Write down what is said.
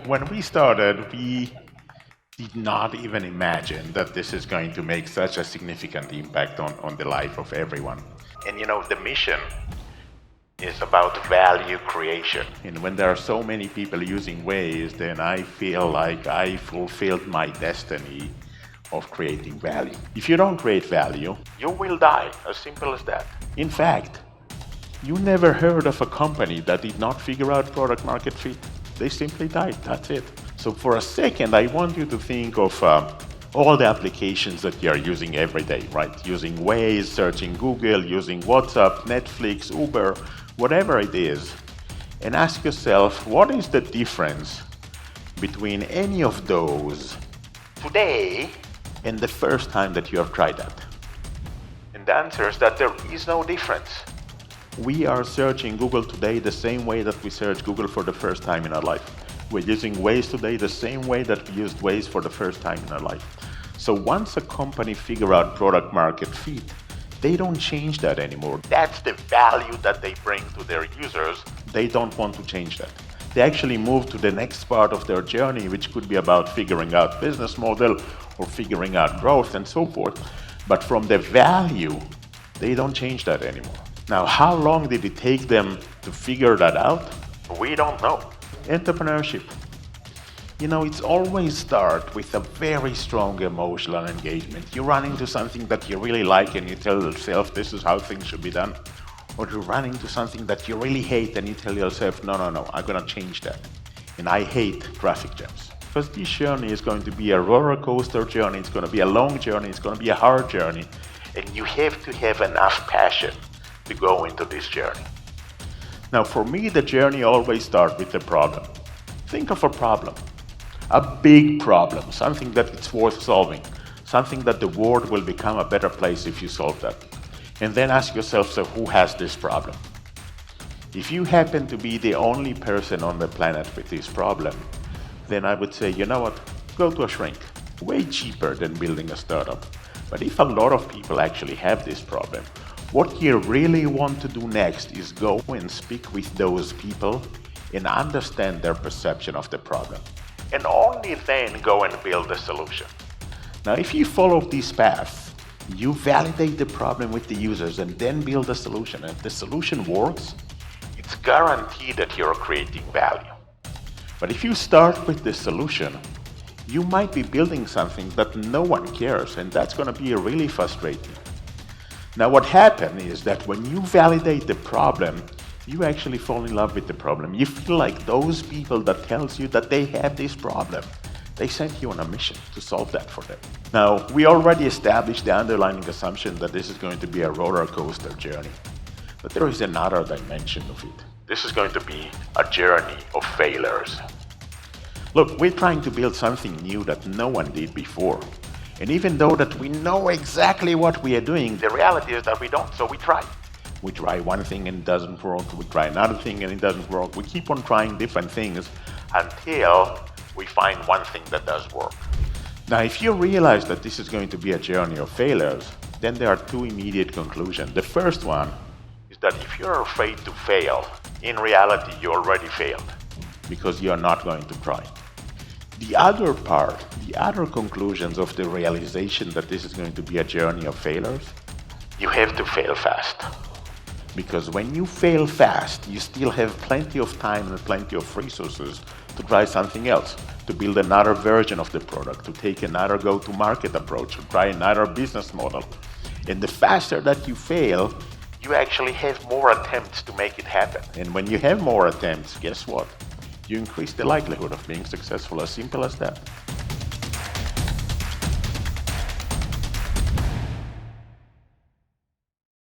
When we started, we did not even imagine that this is going to make such a significant impact on the life of everyone. And the mission is about value creation. And when there are so many people using Waze, then I feel like I fulfilled my destiny of creating value. If you don't create value, you will die, as simple as that. In fact, you never heard of a company that did not figure out product market fit. They simply died, that's it. So for a second, I want you to think of all the applications that you're using every day, right? Using Waze, searching Google, using WhatsApp, Netflix, Uber, whatever it is, and ask yourself, what is the difference between any of those today and the first time that you have tried that? And the answer is that there is no difference. We are searching Google today the same way that we searched Google for the first time in our life. We're using Waze today the same way that we used Waze for the first time in our life. So once a company figure out product market fit, they don't change that anymore. That's the value that they bring to their users. They don't want to change that. They actually move to the next part of their journey, which could be about figuring out business model or figuring out growth and so forth. But from the value, they don't change that anymore. Now, how long did it take them to figure that out? We don't know. Entrepreneurship. It's always start with a very strong emotional engagement. You run into something that you really like and you tell yourself this is how things should be done. Or you run into something that you really hate and you tell yourself, no, I'm gonna change that. And I hate traffic jams. Because this journey is going to be a roller coaster journey, it's gonna be a long journey, it's gonna be a hard journey. And you have to have enough passion to go into this journey. Now for me, the journey always starts with the problem. Think of a problem. A big problem, something that it's worth solving, something that the world will become a better place if you solve that. And then ask yourself, so who has this problem? If you happen to be the only person on the planet with this problem, then I would say, you know what, go to a shrink. Way cheaper than building a startup. But if a lot of people actually have this problem, what you really want to do next is go and speak with those people and understand their perception of the problem. And only then go and build a solution. Now, if you follow this path, you validate the problem with the users and then build a solution. And if the solution works, it's guaranteed that you're creating value. But if you start with the solution, you might be building something that no one cares, and that's going to be really frustrating. Now, what happens is that when you validate the problem, you actually fall in love with the problem. You feel like those people that tells you that they have this problem, they sent you on a mission to solve that for them. Now, we already established the underlying assumption that this is going to be a roller coaster journey. But there is another dimension of it. This is going to be a journey of failures. Look, we're trying to build something new that no one did before. And even though that we know exactly what we are doing, the reality is that we don't, so we try. We try one thing and it doesn't work, we try another thing and it doesn't work. We keep on trying different things until we find one thing that does work. Now, if you realize that this is going to be a journey of failures, then there are two immediate conclusions. The first one is that if you're afraid to fail, in reality you already failed because you're not going to try. The other part, the other conclusions of the realization that this is going to be a journey of failures, you have to fail fast. Because when you fail fast, you still have plenty of time and plenty of resources to try something else, to build another version of the product, to take another go-to-market approach, to try another business model. And the faster that you fail, you actually have more attempts to make it happen. And when you have more attempts, guess what? You increase the likelihood of being successful, as simple as that.